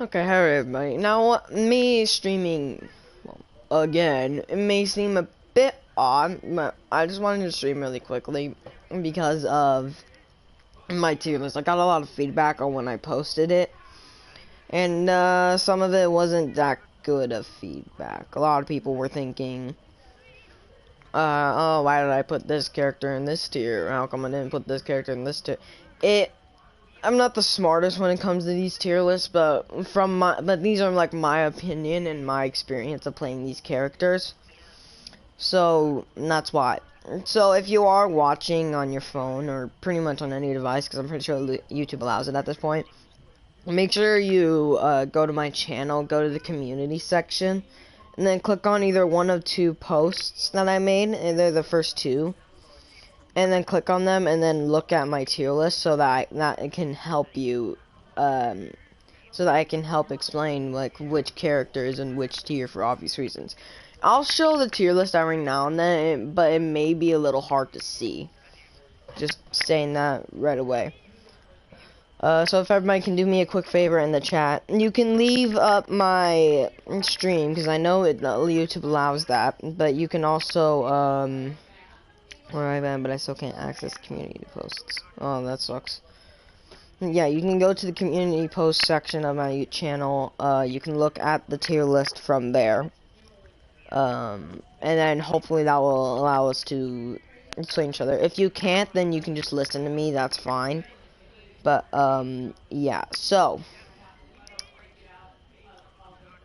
Okay, hi everybody. Now, me streaming again, it may seem a bit odd, but I just wanted to stream really quickly because of my tier list. I got a lot of feedback on when I posted it, and some of it wasn't that good of feedback. A lot of people were thinking, oh, why did I put this character in this tier? How come I didn't put this character in this tier? I'm not the smartest when it comes to these tier lists, but these are like my opinion and my experience of playing these characters. So that's why. So if you are watching on your phone or pretty much on any device, because I'm pretty sure YouTube allows it at this point, make sure you go to my channel, go to the community section, and then click on either one of two posts that I made. They're the first two. And then click on them and then look at my tier list so that it can help you, so that I can help explain like which characters and which tier for obvious reasons. I'll show the tier list every now and then, but it may be a little hard to see. Just saying that right away. So if everybody can do me a quick favor in the chat, you can leave up my stream, because I know YouTube allows that, but you can also, alright, man, but I still can't access community posts. Oh, that sucks. Yeah, you can go to the community post section of my channel. You can look at the tier list from there. And then hopefully that will allow us to explain each other. If you can't, then you can just listen to me. That's fine. But, yeah. So,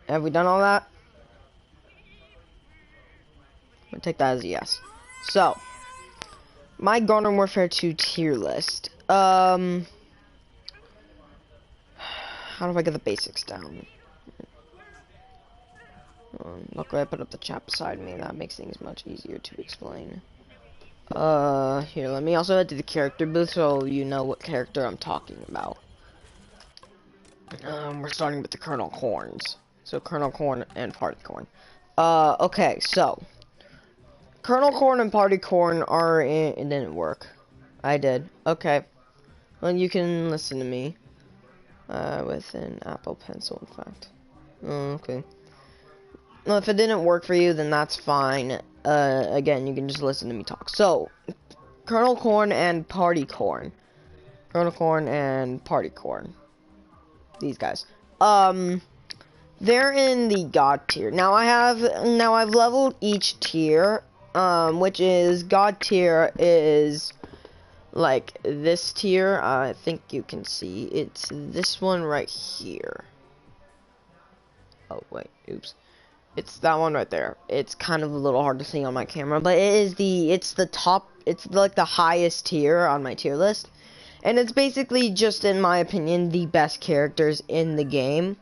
have we done all that? I'll take that as a yes. So, my Garden Warfare 2 tier list. How do I get the basics down? Look, I put up the chat beside me. That makes things much easier to explain. Here, let me also head to the character booth so you know what character I'm talking about. We're starting with the Colonel Corns. So, Colonel Corn and Party Corn. Okay, so. Colonel Corn and Party Corn are in... It didn't work. I did. Okay. Well, you can listen to me. With an Apple Pencil, in fact. Oh, okay. Well, if it didn't work for you, then that's fine. Again, you can just listen to me talk. So, Colonel Corn and Party Corn. Colonel Corn and Party Corn. These guys. They're in the God tier. Now I've leveled each tier, which is God tier is like this tier. I think you can see it's this one right here. Oh wait, oops. It's that one right there. It's kind of a little hard to see on my camera, but it's the top, it's like the highest tier on my tier list. And it's basically just, in my opinion, the best characters in the game.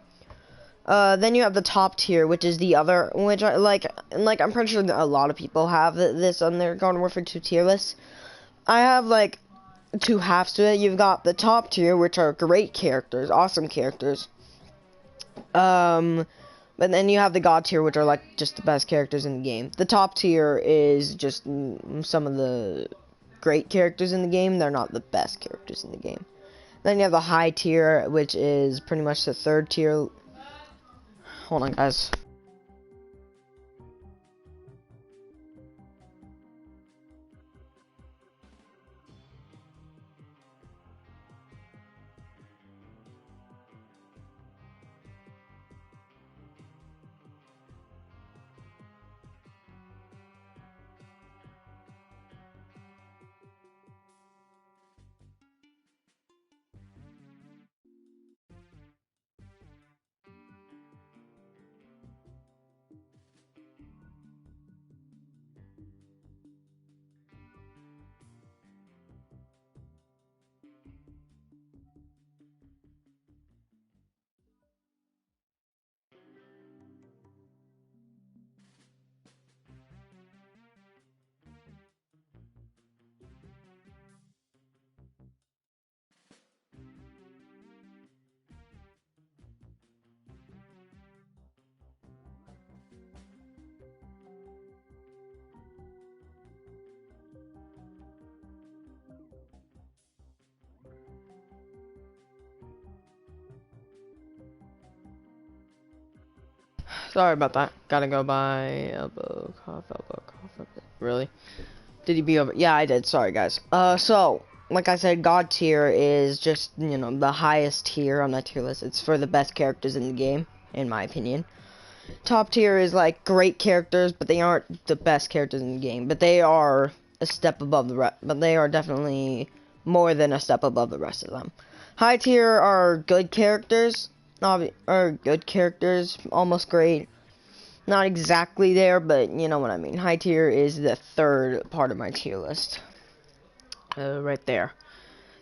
Then you have the top tier, which is the other, which I like I'm pretty sure that a lot of people have this on their Garden Warfare 2 tier list. I have like two halves to it. You've got the top tier, which are great characters, awesome characters. But then you have the God tier, which are like just the best characters in the game. The top tier is just some of the great characters in the game. They're not the best characters in the game. Then you have the high tier, which is pretty much the third tier. Hold on, guys. Sorry about that. Gotta go by elbow, cough, elbow, cough. Really? Did he be over? Yeah, I did. Sorry, guys. So, like I said, God tier is just, you know, the highest tier on that tier list. It's for the best characters in the game, in my opinion. Top tier is, like, great characters, but they aren't the best characters in the game. But they are a step above the rest. But they are definitely more than a step above the rest of them. High tier are good characters. Almost great. Not exactly there, but you know what I mean. High tier is the third part of my tier list. Right there.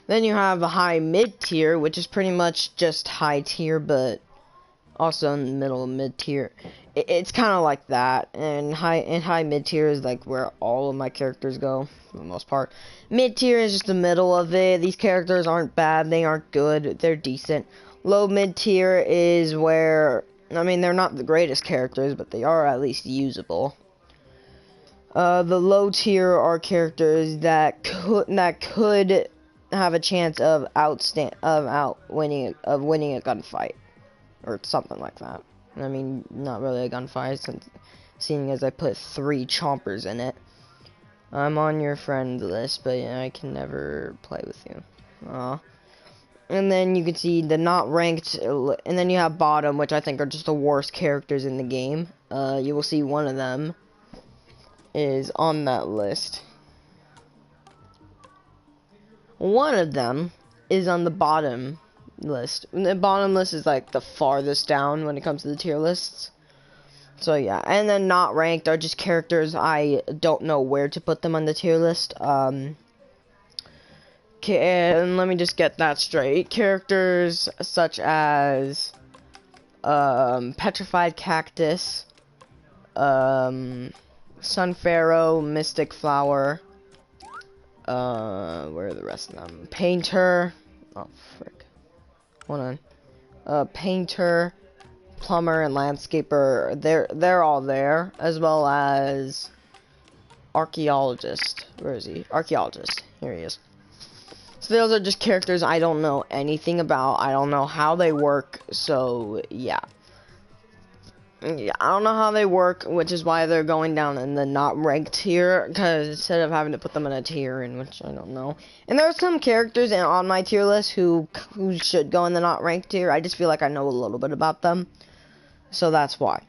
Then you have a high mid tier, which is pretty much just high tier, but also in the middle of mid tier. It's kind of like that, and high mid tier is like where all of my characters go for the most part. Mid tier is just the middle of it. These characters aren't bad, they aren't good, they're decent. Low mid tier is where, I mean, they're not the greatest characters, but they are at least usable. The low tier are characters that could have a chance of winning a gunfight or something like that. I mean, not really a gunfight, since seeing as I put 3 chompers in it. I'm on your friend list, but I can never play with you. And then you can see the not ranked, and then you have bottom, which I think are just the worst characters in the game. You will see one of them is on that list. One of them is on the bottom list. The bottom list is like the farthest down when it comes to the tier lists. So yeah, and then not ranked are just characters I don't know where to put them on the tier list. And let me just get that straight. Characters such as Petrified Cactus, Sun Pharaoh, Mystic Flower, where are the rest of them? Painter, oh frick, hold on. Painter, Plumber, and Landscaper, they're all there, as well as Archaeologist. Where is he? Archaeologist. Here he is. So those are just characters I don't know anything about. I don't know how they work, so yeah. Yeah, I don't know how they work, which is why they're going down in the not ranked tier, because instead of having to put them in a tier, in which I don't know. And there are some characters on my tier list who should go in the not ranked tier. I just feel like I know a little bit about them, so that's why.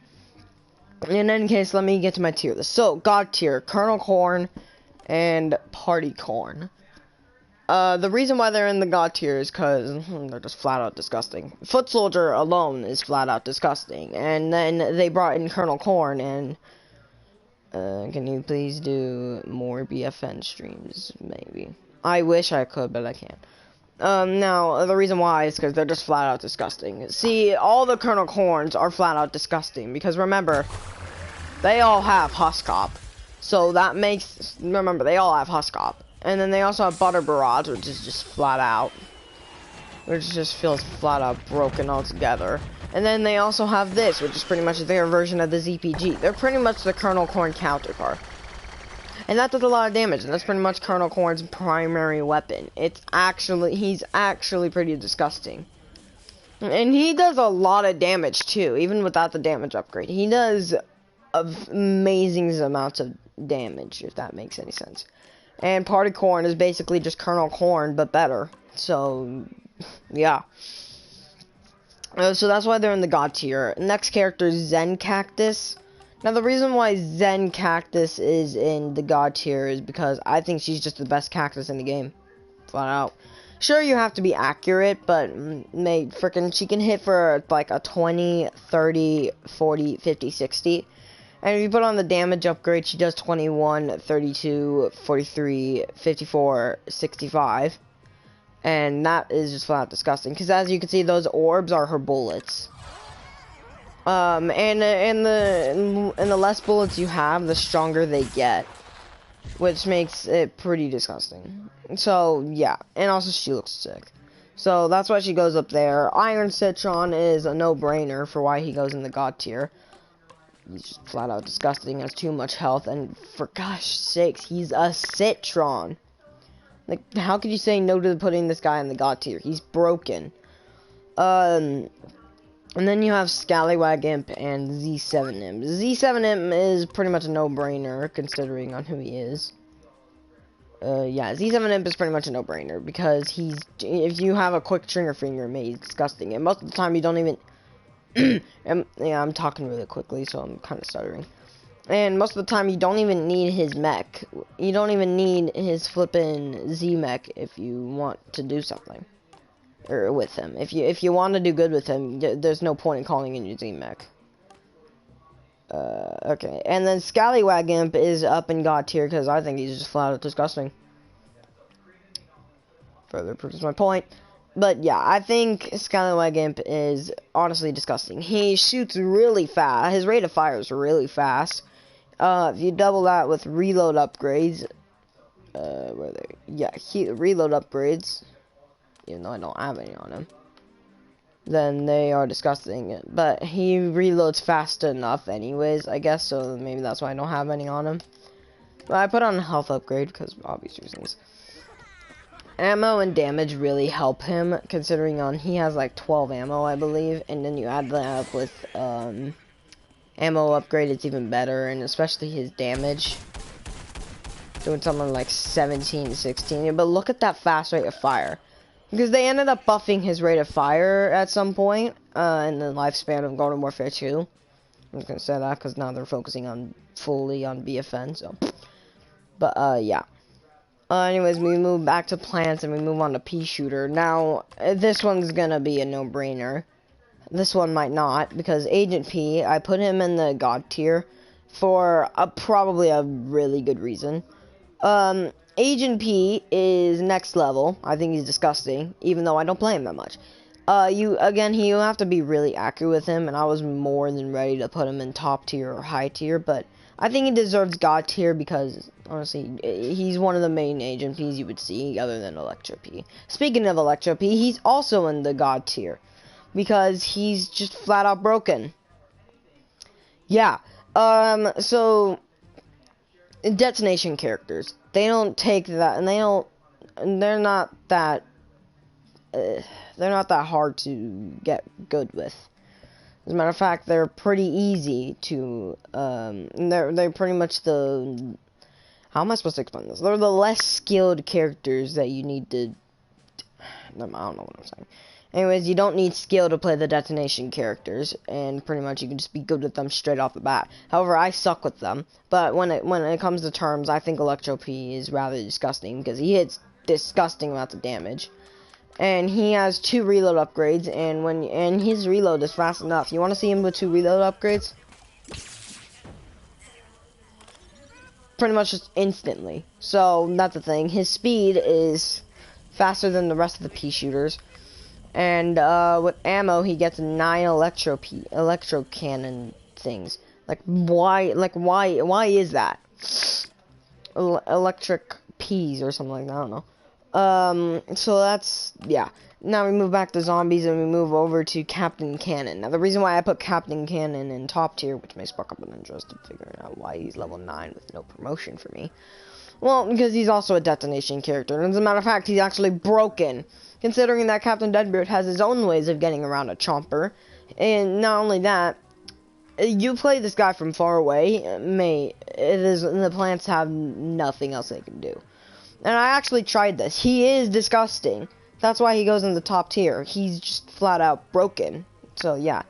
In any case, let me get to my tier list. So, God tier, Colonel Corn, and Party Corn. The reason why they're in the God tier is because they're just flat out disgusting. Foot Soldier alone is flat out disgusting. And then they brought in Colonel Corn, and can you please do more BFN streams, maybe? I wish I could, but I can't. Now, the reason why is because they're just flat out disgusting. See, all the Colonel Corns are flat out disgusting, because remember, they all have Huskop. So that makes, remember, they all have Huskop. And then they also have Butter Barrage, which is just flat out. Which just feels flat out broken altogether. And then they also have this, which is pretty much their version of the ZPG. They're pretty much the Colonel Corn counterpart. And that does a lot of damage, and that's pretty much Colonel Corn's primary weapon. He's actually pretty disgusting. And he does a lot of damage too, even without the damage upgrade. He does amazing amounts of damage, if that makes any sense. And Party Corn is basically just Colonel Corn, but better. So, yeah. So that's why they're in the God tier. Next character is Zen Cactus. Now, the reason why Zen Cactus is in the God tier is because I think she's just the best cactus in the game. Flat out. Sure, you have to be accurate, but she can hit for like a 20, 30, 40, 50, 60. And if you put on the damage upgrade, she does 21, 32, 43, 54, 65. And that is just flat out disgusting. Because as you can see, those orbs are her bullets. And the less bullets you have, the stronger they get. Which makes it pretty disgusting. So, yeah. And also, she looks sick. So, that's why she goes up there. Iron Citron is a no-brainer for why he goes in the God tier. He's just flat out disgusting, has too much health, and for gosh sakes, he's a Citron. Like, how could you say no to putting this guy in the God tier? He's broken. And And then you have Scallywag Imp and Z7 Imp. Z7 Imp is pretty much a no-brainer, considering on who he is. Yeah, Z7 Imp is pretty much a no-brainer, because if you have a quick trigger finger, it may be disgusting. And most of the time, you don't even... yeah, I'm talking really quickly, so I'm kind of stuttering. And most of the time, you don't even need his mech. You don't even need his flippin' Z-mech if you want to do something. Or with him. If you want to do good with him, there's no point in calling in your Z-mech. Okay. And then Scallywag Imp is up in God tier, because I think he's just flat out disgusting. Further proves my point. But yeah, I think Scallywag Imp is honestly disgusting. He shoots really fast. His rate of fire is really fast. If you double that with reload upgrades, where are they? Yeah, reload upgrades, even though I don't have any on him, then they are disgusting. But he reloads fast enough anyways, I guess, so maybe that's why I don't have any on him. But I put on a health upgrade, because of obvious reasons. Ammo and damage really help him, considering he has like 12 ammo, I believe, and then you add that up with, ammo upgrade, it's even better, and especially his damage. Doing something like 17, 16. But look at that fast rate of fire. Because they ended up buffing his rate of fire at some point in the lifespan of Garden Warfare 2. I'm just going to say that because now they're focusing fully on BFN, so. But, yeah. Anyways, we move back to plants and we move on to Peashooter. Now, this one's going to be a no-brainer. This one might not, because Agent P, I put him in the God tier for probably a really good reason. Agent P is next level. I think he's disgusting, even though I don't play him that much. You have to be really accurate with him, and I was more than ready to put him in top tier or high tier, but I think he deserves God tier because, honestly, he's one of the main Agent Ps you would see, other than Electro P. Speaking of Electro P, he's also in the God tier, because he's just flat out broken. Yeah, so, detonation characters, they don't take that, and they're not that hard to get good with. As a matter of fact, they're pretty easy to, they're pretty much how am I supposed to explain this? They're the less skilled characters that you need to, I don't know what I'm saying. Anyways, you don't need skill to play the detonation characters, and pretty much you can just be good with them straight off the bat. However, I suck with them, but when it comes to terms, I think Electro P is rather disgusting, because he hits disgusting amounts of damage. And he has 2 reload upgrades, and his reload is fast enough. You want to see him with 2 reload upgrades? Pretty much just instantly. So, that's the thing. His speed is faster than the rest of the Peashooters. And with ammo, he gets 9 electro cannon things. Why is that? Electric peas or something like that, I don't know. So that's, yeah. Now we move back to zombies and we move over to Captain Cannon. Now the reason why I put Captain Cannon in top tier, which may spark up an interest in figuring out why he's level 9 with no promotion for me. Well, because he's also a detonation character. And as a matter of fact, he's actually broken. Considering that Captain Deadbeard has his own ways of getting around a chomper. And not only that, you play this guy from far away, the plants have nothing else they can do. And I actually tried this. He is disgusting. That's why he goes in the top tier. He's just flat out broken. So, yeah.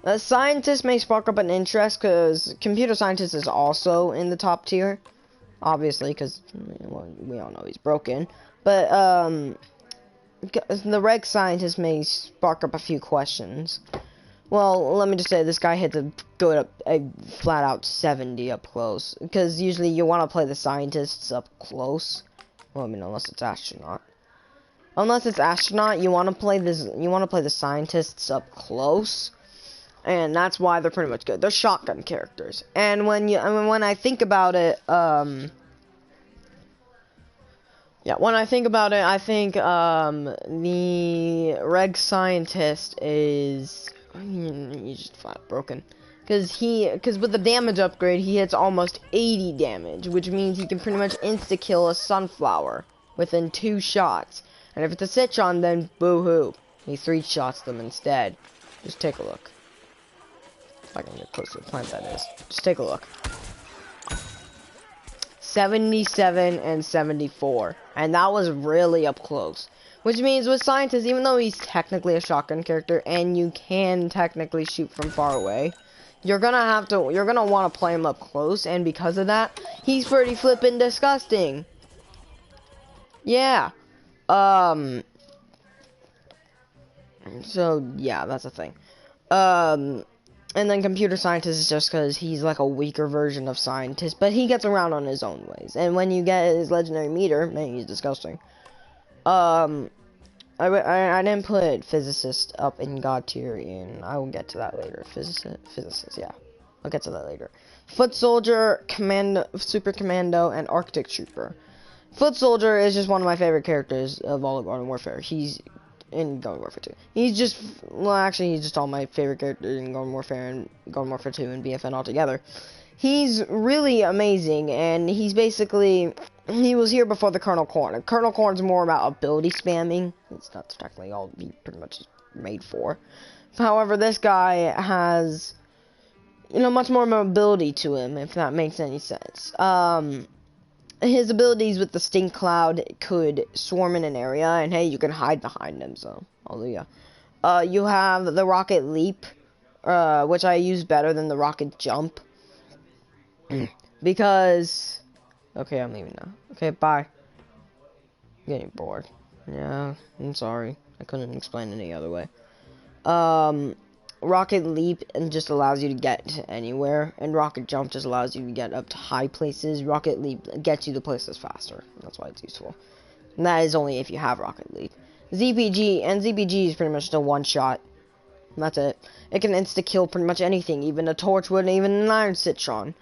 The scientist may spark up an interest, because computer scientist is also in the top tier. Obviously, because we all know he's broken. But, the reg scientist may spark up a few questions. Well, let me just say, this guy hits a flat out 70 up close. Because usually you want to play the scientists up close. Well, I mean, unless it's Astronaut. Unless it's Astronaut, you want to play the scientists up close. And that's why they're pretty much good. They're shotgun characters. And when I think about it, yeah, when I think about it, I think, the reg scientist is, he's just flat broken. Because with the damage upgrade, he hits almost 80 damage, which means he can pretty much insta-kill a sunflower within 2 shots. And if it's a Citron, then boo-hoo. He 3-shots them instead. Just take a look. If I can get close to the plant, that is. Just take a look. 77 and 74. And that was really up close. Which means with Scientist, even though he's technically a shotgun character, and you can technically shoot from far away, you're gonna want to play him up close, and because of that, he's pretty flippin' disgusting. Yeah. So, yeah, that's a thing. And then Computer Scientist is just because he's like a weaker version of Scientist, but he gets around on his own ways. And when you get his legendary meter, man, he's disgusting. I didn't put Physicist up in God tier, and I will get to that later. Physicist, yeah. I'll get to that later. Foot Soldier, Super Commando, and Arctic Trooper. Foot Soldier is just one of my favorite characters of all of Garden Warfare. He's in Garden Warfare 2. He's just all my favorite characters in Garden Warfare and Garden Warfare 2 and BFN altogether. He's really amazing, and he's basically, he was here before the Colonel Corn. And Colonel Corn's more about ability spamming. It's not technically all he pretty much is made for. However, this guy has, much more mobility to him, if that makes any sense. His abilities with the Stink Cloud could swarm in an area, and hey, you can hide behind him, so, hallelujah. You have the Rocket Leap, which I use better than the Rocket Jump. Because, okay, I'm leaving now. Okay, bye. I'm getting bored. Yeah, I'm sorry. I couldn't explain it any other way. Rocket Leap just allows you to get to anywhere, and Rocket Jump just allows you to get up to high places. Rocket Leap gets you to places faster. That's why it's useful. And that is only if you have Rocket Leap. ZPG is pretty much just a one-shot. That's it. It can insta-kill pretty much anything, even a Torchwood and even an Iron Citron.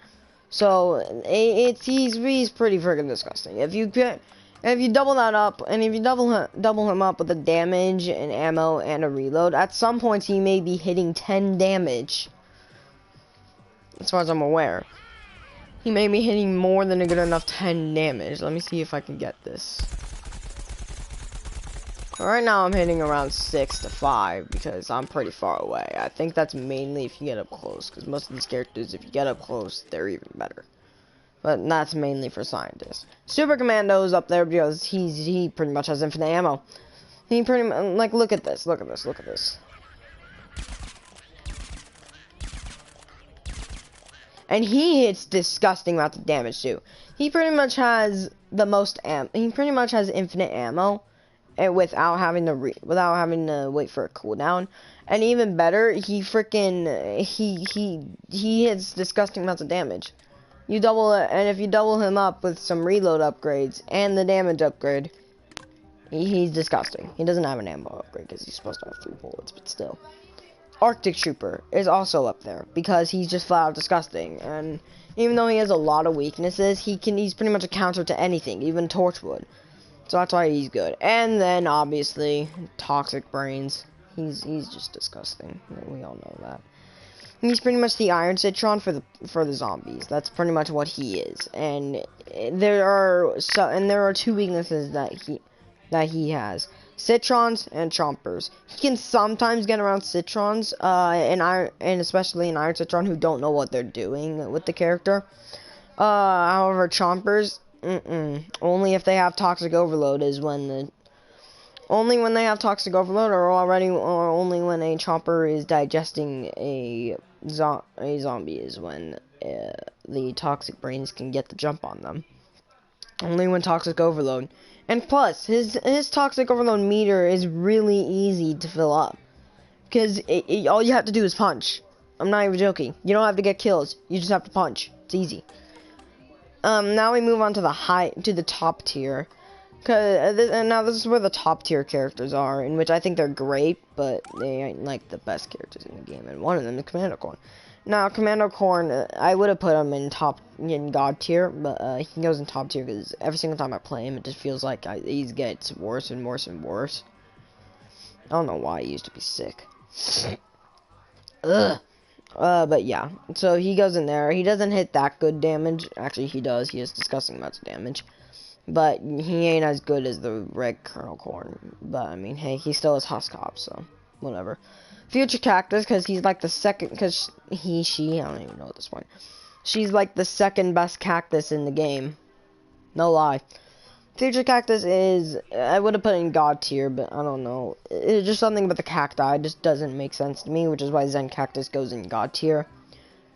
So, he's pretty friggin' disgusting. If you double that up, and if you double him up with the damage and ammo and a reload, at some points he may be hitting 10 damage. As far as I'm aware. He may be hitting more than a good enough 10 damage. Let me see if I can get this. Right now I'm hitting around 6 to 5 because I'm pretty far away. I think that's mainly if you get up close, because most of these characters, if you get up close, they're even better. But that's mainly for Scientists. Super Commando is up there because he pretty much has infinite ammo. He pretty much, like, look at this. And he hits disgusting amounts of damage too. He pretty much has the most he pretty much has infinite ammo, and without having to wait for a cooldown. And even better, he hits disgusting amounts of damage. And if you double him up with some reload upgrades and the damage upgrade, he's disgusting. He doesn't have an ammo upgrade because he's supposed to have 3 bullets, but still. Arctic Trooper is also up there because he's just flat out disgusting. And even though he has a lot of weaknesses, he's pretty much a counter to anything, even Torchwood. So that's why he's good. And then obviously Toxic Brains. He's just disgusting. We all know that. He's pretty much the Iron Citron for the zombies. That's pretty much what he is. And there are 2 weaknesses that he has: Citrons and Chompers. He can sometimes get around Citrons, and especially an Iron Citron who don't know what they're doing with the character. However, Chompers, only if they have Toxic Overload only when they have Toxic Overload, or only when a Chomper is digesting a zombie is when the Toxic Brains can get the jump on them. Only when Toxic Overload. And plus, his Toxic Overload meter is really easy to fill up. Because all you have to do is punch. I'm not even joking. You don't have to get kills. You just have to punch. It's easy. Now we move on to the top tier. Now this is where the top tier characters are, in which I think they're great, but they ain't like the best characters in the game, and one of them is Commando Corn. Now, Commando Corn, I would have put him in God tier, but he goes in top tier because every single time I play him, it just feels like he gets worse and worse and worse. I don't know why he used to be sick. Ugh. But yeah, so he goes in there. He doesn't hit that good damage. Actually, he does. He has disgusting amounts of damage. But he ain't as good as the red kernel corn. But, I mean, hey, he still has Husk Hop, so whatever. Future Cactus, because he's like the second, because she, I don't even know at this point. She's like the second best cactus in the game. No lie. Future Cactus is, I would have put in God tier, but I don't know. It's just something about the cacti just doesn't make sense to me, which is why Zen Cactus goes in God tier.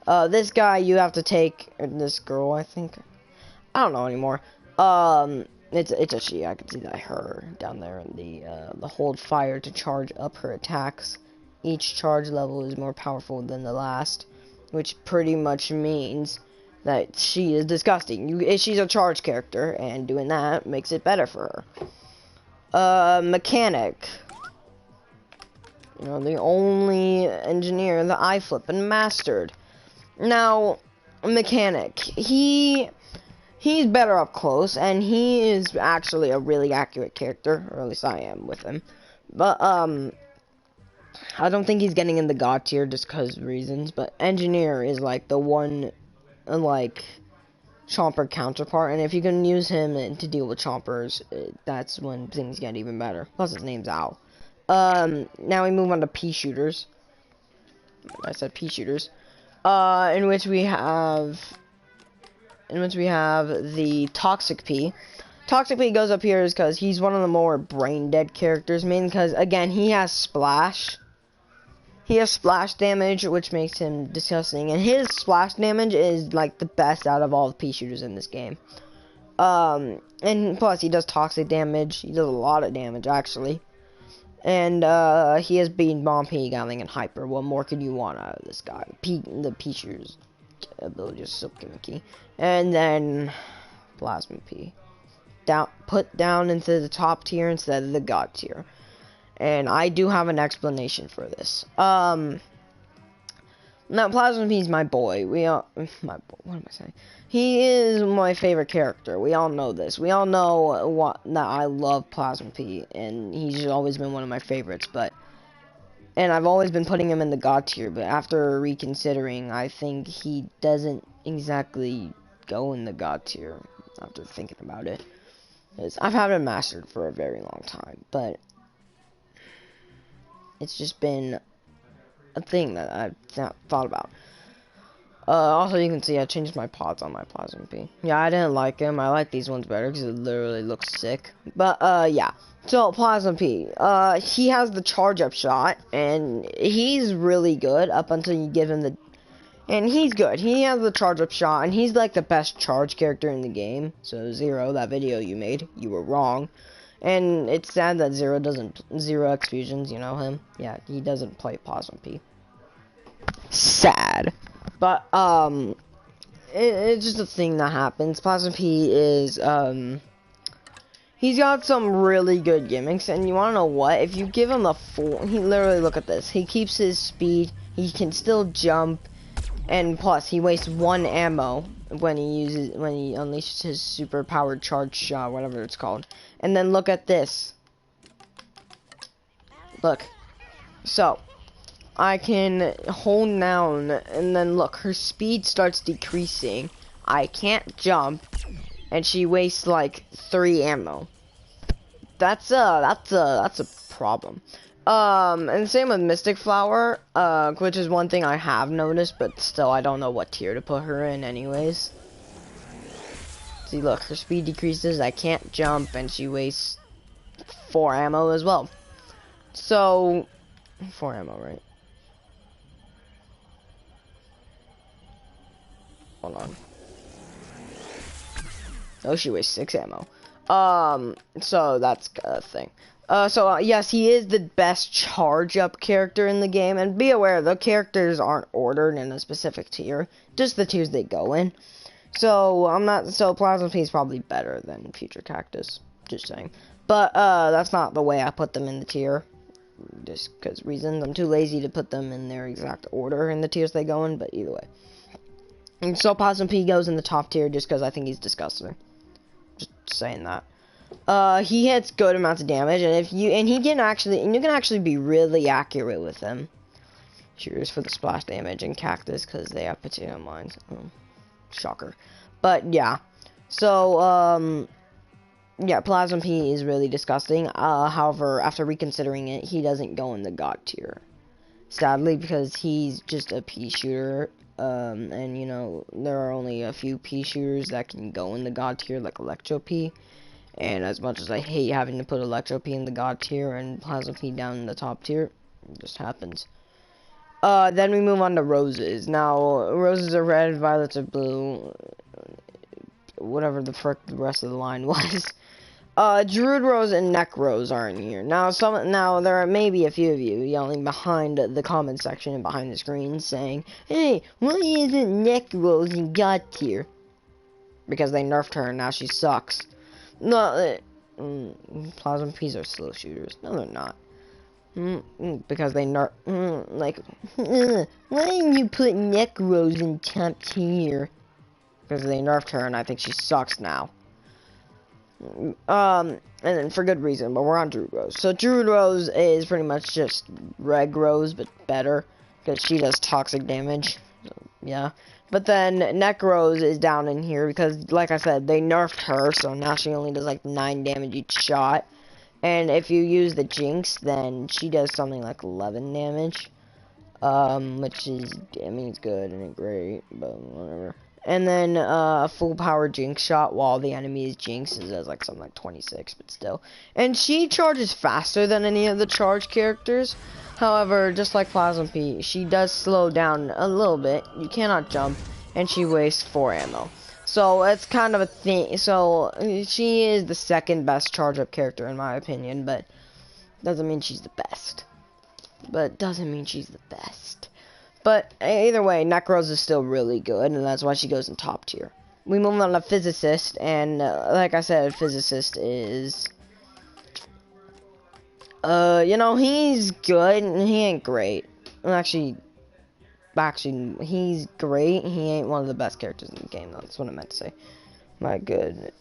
This guy you have to take, or this girl, I think. I don't know anymore. It's a she. I can see that her down there in the hold fire to charge up her attacks. Each charge level is more powerful than the last, which pretty much means that she is disgusting. She's a charge character, and doing that makes it better for her. Mechanic. You know, the only engineer that I flippin' mastered. Now, Mechanic. He's better up close, and he is actually a really accurate character, or at least I am with him. But, I don't think he's getting in the God tier just because of reasons, but Engineer is, like, the one, like, Chomper counterpart, and if you can use him to deal with Chompers, that's when things get even better. Plus, his name's Owl. Now we move on to Peashooters. I said Peashooters. In which we have the Toxic P. Toxic P goes up here is because he's one of the more brain-dead characters, mainly because, again, he has Splash. He has splash damage, which makes him disgusting, and his splash damage is, like, the best out of all the Peashooters in this game. And plus, he does toxic damage. He does a lot of damage, actually. And, he has Bean Bomb, Pea Gatling, and Hyper. What more could you want out of this guy? The Peashooter's ability is so gimmicky. And then, Plasma P. Put down into the top tier instead of the God tier. And I do have an explanation for this. Now, Plasma P's my boy. What am I saying? He is my favorite character. We all know this. We all know that I love Plasma P, and he's always been one of my favorites, and I've always been putting him in the God tier, but after reconsidering, I think he doesn't exactly go in the God tier, after thinking about it. I've had him mastered for a very long time, but it's just been a thing that I've thought about. Also, you can see I changed my pods on my Plasma P. Yeah, I didn't like him. I like these ones better because it literally looks sick. But, yeah. So, Plasma P. He has the charge up shot, and he's really good up until you give him the... And he's good. He has the charge up shot, and he's like the best charge character in the game. So, Zero, that video you made, you were wrong. And it's sad that Zero X Fusions, you know him? Yeah, he doesn't play Plasma P. Sad. But, it's just a thing that happens. Plasma P is, he's got some really good gimmicks, and you wanna know what? If you give him the full, he literally, look at this. He keeps his speed, he can still jump, and plus, he wastes 1 ammo when he unleashes his super powered charge shot, whatever it's called. And then look at this. Look. So, I can hold down, and then look, her speed starts decreasing. I can't jump, and she wastes like 3 ammo. That's a problem. And same with Mystic Flower, which is one thing I have noticed, but still I don't know what tier to put her in anyways. See, look, her speed decreases, I can't jump, and she wastes 4 ammo as well. So, 4 ammo, right? Hold on. Oh, she wastes 6 ammo. So that's a thing. Yes, he is the best charge-up character in the game, and be aware, the characters aren't ordered in a specific tier, just the tiers they go in. So, Plasma P is probably better than Future Cactus, just saying. But, that's not the way I put them in the tier, just because reasons. I'm too lazy to put them in their exact order in the tiers they go in, but either way. And so, Plasma P goes in the top tier just because I think he's disgusting. Just saying that. He hits good amounts of damage, and you can actually be really accurate with him. Cheers for the splash damage and Cactus because they have potato mines. Oh, shocker. But yeah, so yeah, Plasma P is really disgusting. However, after reconsidering it, he doesn't go in the God tier. Sadly, because he's just a Peashooter. And you know, there are only a few Peashooters that can go in the God tier, like Electro P. And as much as I hate having to put Electro P in the God tier and Plasma P down in the top tier, it just happens. Then we move on to roses. Now, roses are red, violets are blue. Whatever the frick the rest of the line was. Druid Rose and Neck Rose are in here. Now there are maybe a few of you yelling behind the comment section and behind the screen saying, "Hey, why isn't Neck Rose in God tier?" Because they nerfed her and now she sucks. No, Plasma P's are slow shooters. No, they're not. Because they nerf. Why didn't you put Neck Rose in top tier? Because they nerfed her and I think she sucks now. And then for good reason, but we're on Druid Rose. So Druid Rose is pretty much just Reg Rose, but better, because she does toxic damage. So, yeah. But then Neck Rose is down in here, because, like I said, they nerfed her, so now she only does, like, 9 damage each shot. And if you use the Jinx, then she does something like 11 damage. Which is, I mean, it's good and great, but whatever. And then a full power Jinx shot while the enemy is Jinx does like something like 26, but still. And she charges faster than any of the charge characters. However, just like Plasma P, she does slow down a little bit. You cannot jump, and she wastes 4 ammo. So it's kind of a thing. So she is the second best charge up character in my opinion, but doesn't mean she's the best. But doesn't mean she's the best. But either way, Neck Rose is still really good, and that's why she goes in top tier. We move on to Physicist, and like I said, Physicist is, you know, he's good, and he ain't great. Actually, he's great. He ain't one of the best characters in the game, though. That's what I meant to say. My good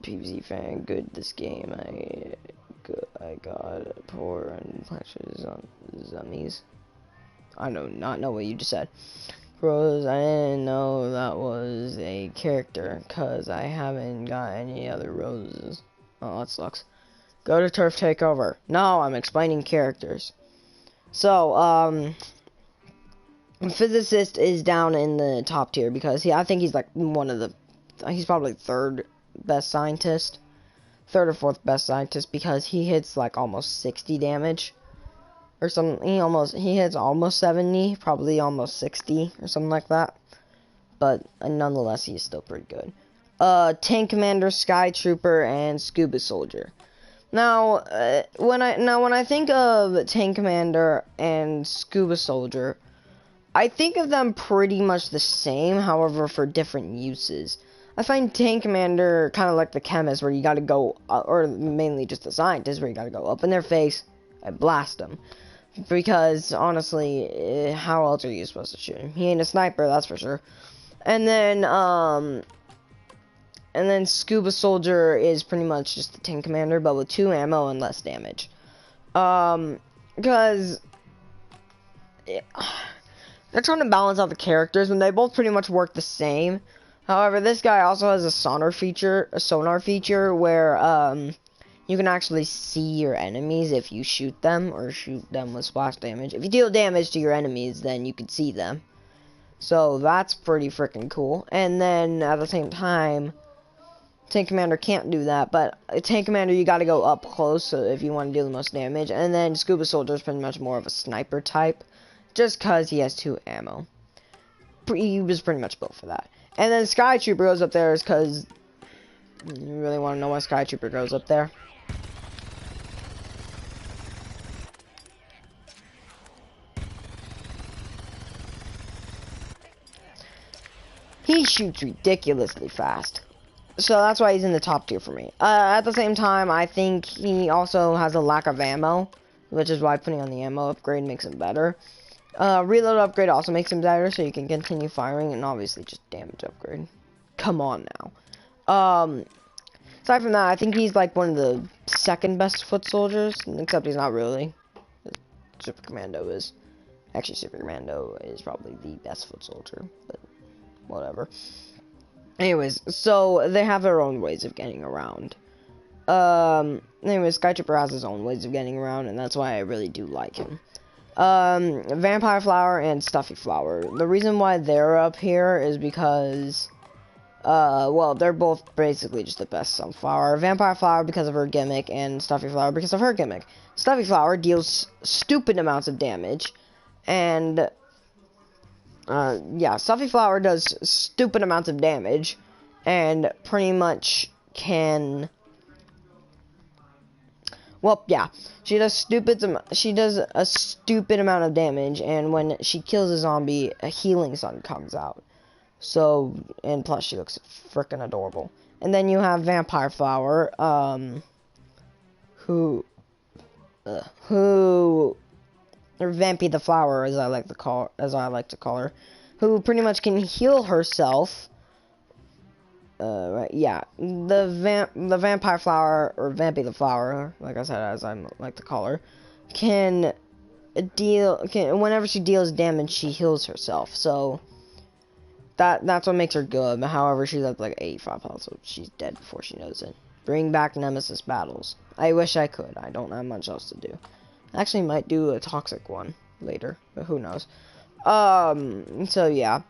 PvZ fan, good this game. I got poor and flashes on zummies. I do not know what you just said. Rose, I didn't know that was a character, cause I haven't got any other roses. Oh, that sucks. Go to Turf Takeover. No, I'm explaining characters. So, Physicist is down in the top tier because I think he's like he's probably third best scientist. Third or fourth best scientist because he hits like almost 60 damage. Or something, he hits almost 70, probably almost 60, or something like that. But nonetheless, he is still pretty good. Tank Commander, Sky Trooper, and Scuba Soldier. Now, when I think of Tank Commander and Scuba Soldier, I think of them pretty much the same, however, for different uses. I find Tank Commander kind of like the Chemist, where you gotta go, or mainly just the Scientist, where you gotta go up in their face and blast them. Because, honestly, how else are you supposed to shoot him? He ain't a sniper, that's for sure. And then Scuba Soldier is pretty much just the Tank Commander, but with 2 ammo and less damage. Because they're trying to balance out the characters, and they both pretty much work the same. However, this guy also has a sonar feature, where, you can actually see your enemies if you shoot them, or shoot them with splash damage. If you deal damage to your enemies, then you can see them. So, that's pretty freaking cool. And then, at the same time, Tank Commander can't do that, but Tank Commander, you gotta go up close so if you want to deal the most damage. And then Scuba Soldier is pretty much more of a sniper type, just because he has 2 ammo. He was pretty much built for that. And then Sky Trooper goes up there is because, you really want to know why Sky Trooper goes up there? He shoots ridiculously fast. So that's why he's in the top tier for me. At the same time, I think he also has a lack of ammo, which is why putting on the ammo upgrade makes him better. Reload upgrade also makes him better, so you can continue firing, and obviously just damage upgrade. Come on now. Aside from that, I think he's like one of the second best foot soldiers, except he's not really. Super Commando is. Actually, Super Commando is probably the best foot soldier, but whatever. Anyways, so they have their own ways of getting around. Anyway, Skytrooper has his own ways of getting around, and that's why I really do like him. Vampire Flower and Stuffy Flower. The reason why they're up here is because, well, they're both basically just the best sunflower. Vampire Flower because of her gimmick, and Stuffy Flower because of her gimmick. Stuffy Flower deals stupid amounts of damage, and, yeah, Stuffy Flower does stupid amounts of damage, and pretty much can... Well, yeah, she does a stupid amount of damage, and when she kills a zombie, a healing sun comes out. So, and plus she looks frickin' adorable. And then you have Vampire Flower, or Vampy the Flower, as I like to call her, who pretty much can heal herself. Right, yeah, the Vampire Flower, or Vampy the Flower, like I said, as I like to call her, whenever she deals damage, she heals herself, so that's what makes her good. However, she's at like 85 health, so she's dead before she knows it. Bring back Nemesis battles. I wish I could. I don't have much else to do. I actually might do a toxic one later, but who knows. So yeah.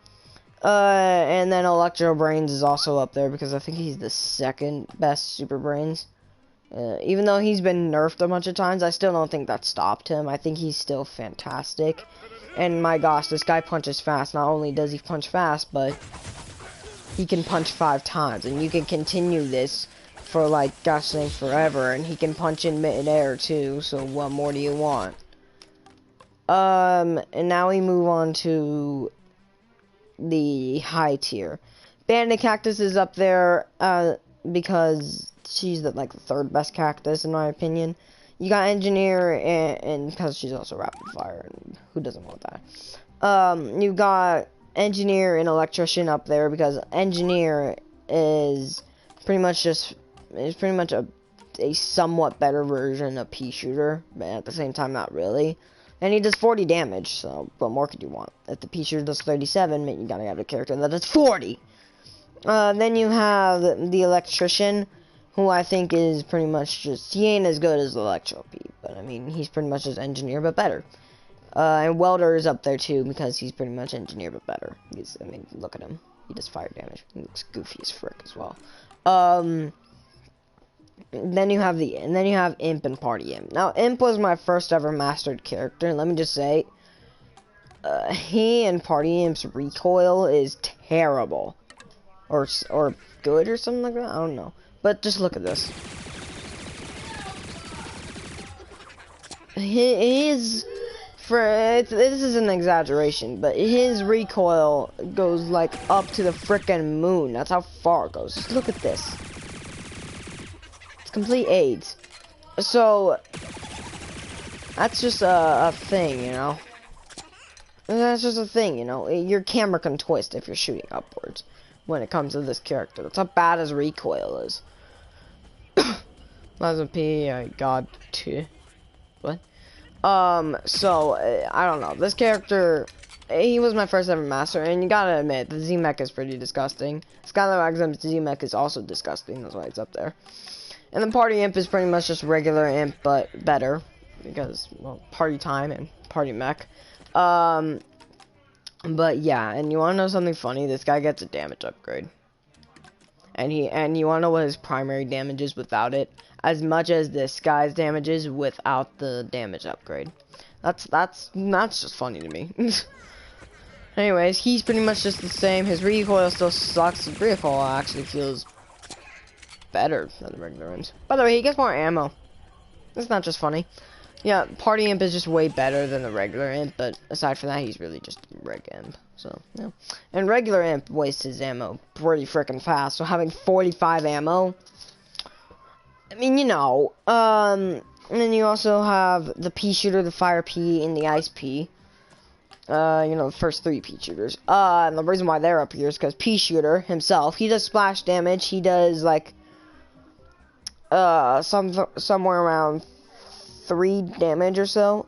And then Electro Brains is also up there because I think he's the second best Super Brains. Even though he's been nerfed a bunch of times, I still don't think that stopped him. I think he's still fantastic. And my gosh, this guy punches fast. Not only does he punch fast, but he can punch 5 times. And you can continue this for, like, gosh dang forever. And he can punch in mid-air, too. So what more do you want? And now we move on to the high tier. Bandit Cactus is up there because she's the third best cactus in my opinion. You got Engineer and because she's also rapid fire, and who doesn't want that? You got Engineer and Electrician up there because Engineer is pretty much a somewhat better version of Peashooter, but at the same time not really. And he does 40 damage, so what more could you want? If the Peashooter does 37, you gotta have a character that does 40! Then you have the Electrician, who I think is pretty much just... He ain't as good as Electro P, but I mean, he's pretty much just Engineer, but better. And Welder is up there too, because he's pretty much Engineer, but better. I mean, look at him. He does fire damage. He looks goofy as frick as well. Then you have Imp and Party Imp. Now, Imp was my first ever mastered character, and let me just say, he and Party Imp's recoil is terrible. Or good or something like that, I don't know. But just look at this. This is an exaggeration, but his recoil goes like up to the frickin' moon. That's how far it goes. Just look at this. Complete AIDS. So that's just a thing, you know. That's just a thing, you know. Your camera can twist if you're shooting upwards when it comes to this character. That's how bad his recoil is. Plasma P, I got to. What? So I don't know. This character, he was my first ever master, and you gotta admit the Z-Mech is pretty disgusting. Skylar Exam's Z-Mech is also disgusting. That's why it's up there. And the Party Imp is pretty much just regular Imp, but better. Because, well, party time and party mech. But yeah, and you wanna know something funny? This guy gets a damage upgrade. And you wanna know what his primary damage is without it? As much as this guy's damage is without the damage upgrade. That's just funny to me. Anyways, he's pretty much just the same. His recoil still sucks. His recoil actually feels better than the regular imps. By the way, he gets more ammo. It's not just funny. Yeah, Party Imp is just way better than the regular Imp, but aside from that, he's really just Reg Imp. So, yeah. And regular Imp wastes his ammo pretty freaking fast, so having 45 ammo, I mean, you know. And then you also have the Peashooter, the Fire P, and the Ice P. You know, the first 3 Peashooters. And the reason why they're up here is because Peashooter himself, he does splash damage. He does, like, somewhere around 3 damage or so.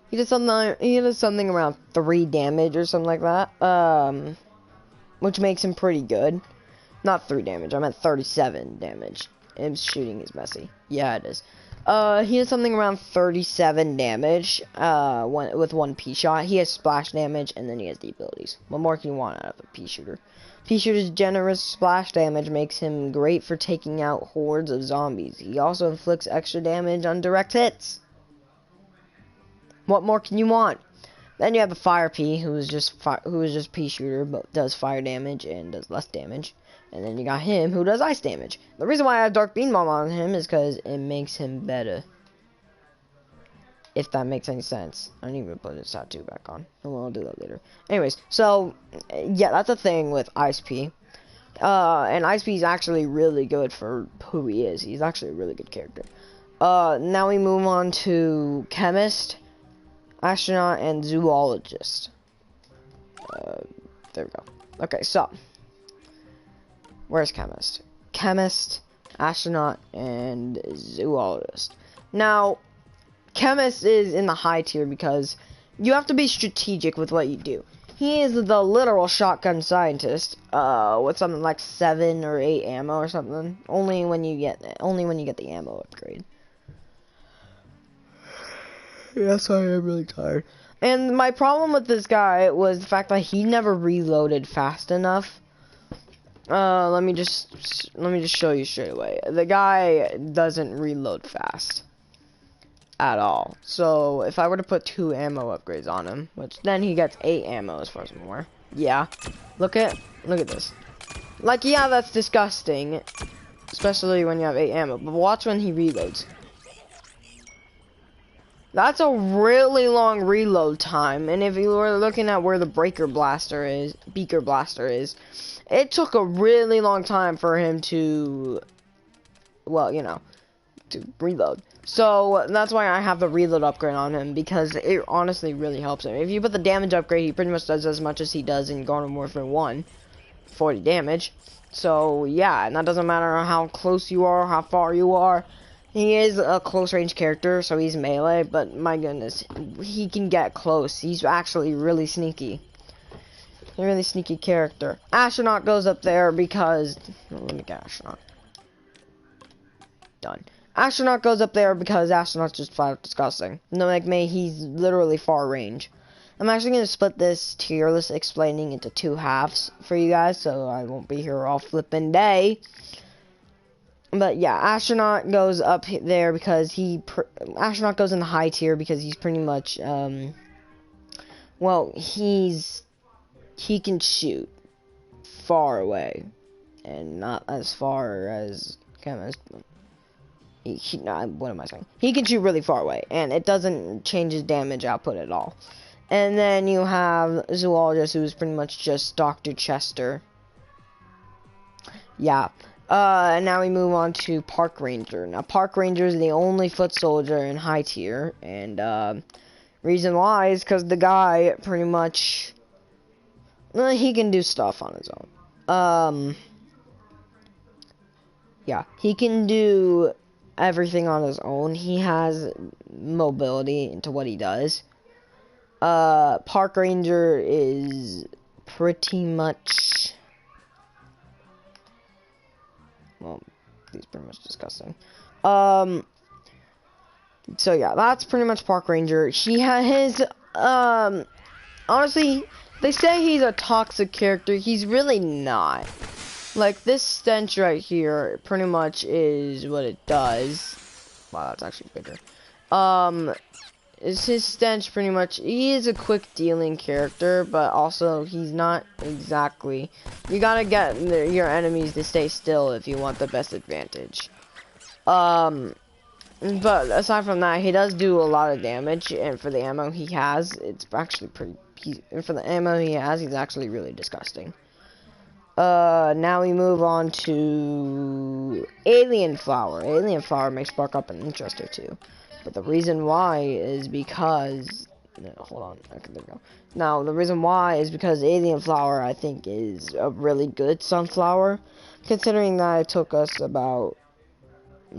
He does something around 3 damage or something like that. Which makes him pretty good. Not 3 damage, I meant 37 damage. And shooting is messy. Yeah, it is. He has something around 37 damage, with 1 P-shot. He has splash damage, and then he has the abilities. What more can you want out of a Peashooter? Peashooter's generous splash damage makes him great for taking out hordes of zombies. He also inflicts extra damage on direct hits. What more can you want? Then you have the Fire P, who is just Peashooter, but does fire damage and does less damage. And then you got him, who does ice damage. The reason why I have Dark Beam Bomb on him is because it makes him better. If that makes any sense. I need to put his tattoo back on. Well, I'll do that later. Anyways, so, yeah, that's the thing with Ice P. And Ice P is actually really good for who he is. He's actually a really good character. Now we move on to Chemist, Astronaut, and Zoologist. There we go. Okay, so. Where's Chemist? Chemist, Astronaut, and Zoologist. Now, Chemist is in the high tier because you have to be strategic with what you do. He is the literal shotgun scientist, with something like 7 or 8 ammo or something. Only when you get the ammo upgrade. Yeah, sorry, I'm really tired. And my problem with this guy was the fact that he never reloaded fast enough. Let me just show you straight away. The guy doesn't reload fast at all. So if I were to put 2 ammo upgrades on him, which then he gets 8 ammo as far as more. Yeah, look at this. Like, yeah, that's disgusting, especially when you have 8 ammo. But watch when he reloads. That's a really long reload time. And if you were looking at where the beaker blaster is, it took a really long time for him to, well, you know, to reload. So that's why I have the reload upgrade on him, because it honestly really helps him. If you put the damage upgrade, he pretty much does as much as he does in Garden Warfare 1, 40 damage. So yeah, and that doesn't matter how close you are, how far you are. He is a close range character, so he's melee, but my goodness, he can get close. He's actually really sneaky. A really sneaky character. Astronaut goes up there because... let me get Astronaut. Done. Astronaut goes up there because Astronaut's just flat out disgusting. No, like me, he's literally far range. I'm actually going to split this tier list explaining into 2 halves for you guys, so I won't be here all flippin' day. But yeah, Astronaut goes up there because Astronaut goes in the high tier because he's pretty much, well, he can shoot far away, and not as far as Chemist. What am I saying? He can shoot really far away, and it doesn't change his damage output at all. And then you have Zoologist, who's pretty much just Dr. Chester. Yeah. And now we move on to Park Ranger. Now, Park Ranger is the only foot soldier in high tier, and reason why is because the guy pretty much... well, he can do stuff on his own. Yeah, he can do everything on his own. He has mobility into what he does. Park Ranger is pretty much... well, he's pretty much disgusting. So yeah, that's pretty much Park Ranger. He had his, honestly... they say he's a toxic character. He's really not. Like, this stench right here pretty much is what it does. Wow, that's actually bigger. Is his stench pretty much... he is a quick dealing character, but also he's not exactly... you gotta get your enemies to stay still if you want the best advantage. But aside from that, he does do a lot of damage, and for the ammo he has, it's actually pretty... for the ammo he has, he's actually really disgusting. Now we move on to Alien Flower. Alien Flower makes Spark Up an Interester too. But the reason why is because... no, hold on. Okay, there we go. Now, the reason why is because Alien Flower, I think, is a really good sunflower. Considering that it took us about...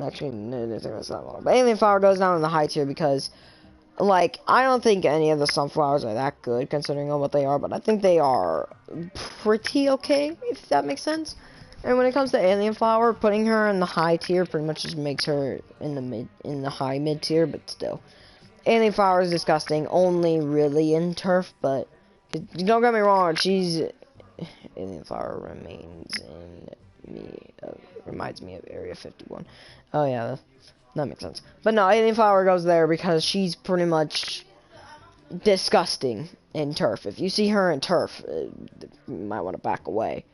actually, no, it didn't take us that long. But Alien Flower goes down in the high tier because... like, I don't think any of the sunflowers are that good, considering on what they are, but I think they are pretty okay, if that makes sense. And when it comes to Alien Flower, putting her in the high tier pretty much just makes her in the high mid tier, but still. Alien Flower is disgusting, only really in turf, but don't get me wrong, Alien Flower reminds me of Area 51. Oh yeah, that makes sense. But no, Alien Flower goes there because she's pretty much disgusting in turf. If you see her in turf, you might want to back away.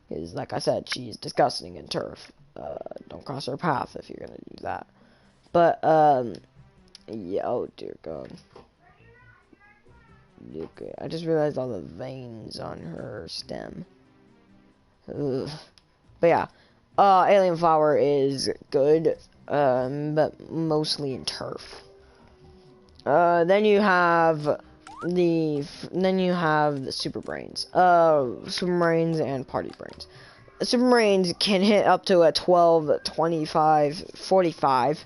Because, like I said, she's disgusting in turf. Don't cross her path if you're gonna do that. But, yeah, oh dear God. Okay, I just realized all the veins on her stem. Ugh. But yeah, Alien Flower is good, but mostly in turf. Then you have the Super Brains. Super Brains and Party Brains. Super Brains can hit up to a 12, 25, 45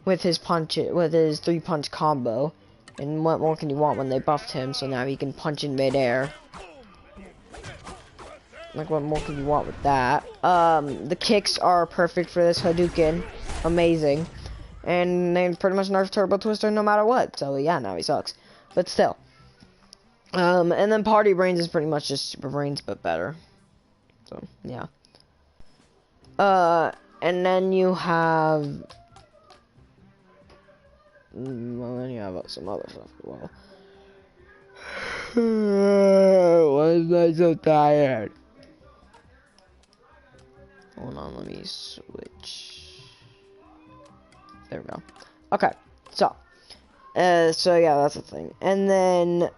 with his 3-punch combo. And what more can you want when they buffed him? So now he can punch in midair. Like, what more can you want with that? The kicks are perfect for this Hadouken. Amazing. And they pretty much nerfed Turbo Twister no matter what. So yeah, now he sucks. But still. And then Party Brains is pretty much just Super Brains, but better. So, yeah. And then you have... Well, then you have some other stuff as well. Why am I so tired? Hold on, let me switch. There we go. Okay, so yeah, that's the thing. And then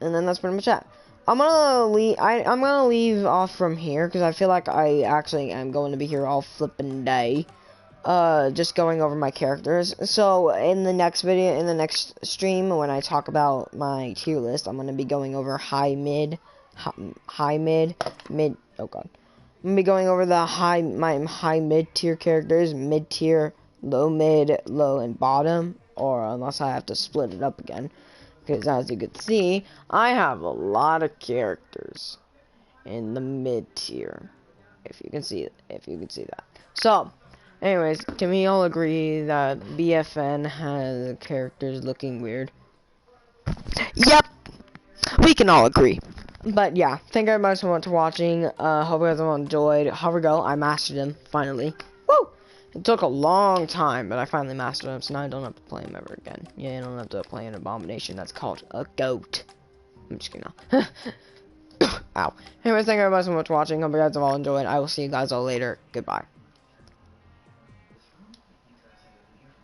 that's pretty much it. I'm gonna leave off from here because I feel like I actually am going to be here all flippin' day. Just going over my characters. So in the next video, in the next stream, when I talk about my tier list, I'm gonna be going over high mid. Oh god. I'm gonna be going over my high mid tier characters, mid tier, low mid, low and bottom, or unless I have to split it up again. Because as you can see, I have a lot of characters in the mid tier. If you can see that. So, anyways, can we all agree that BFN has characters looking weird? Yep, we can all agree. But yeah, thank you everybody so much for watching. Hope you guys all enjoyed. Here we go, I mastered him, finally. Woo! It took a long time, but I finally mastered him, so now I don't have to play him ever again. Yeah, I don't have to play an abomination that's called a goat. I'm just kidding now. Ow. Anyways, thank you everybody so much for watching. Hope you guys have all enjoyed. I will see you guys all later. Goodbye.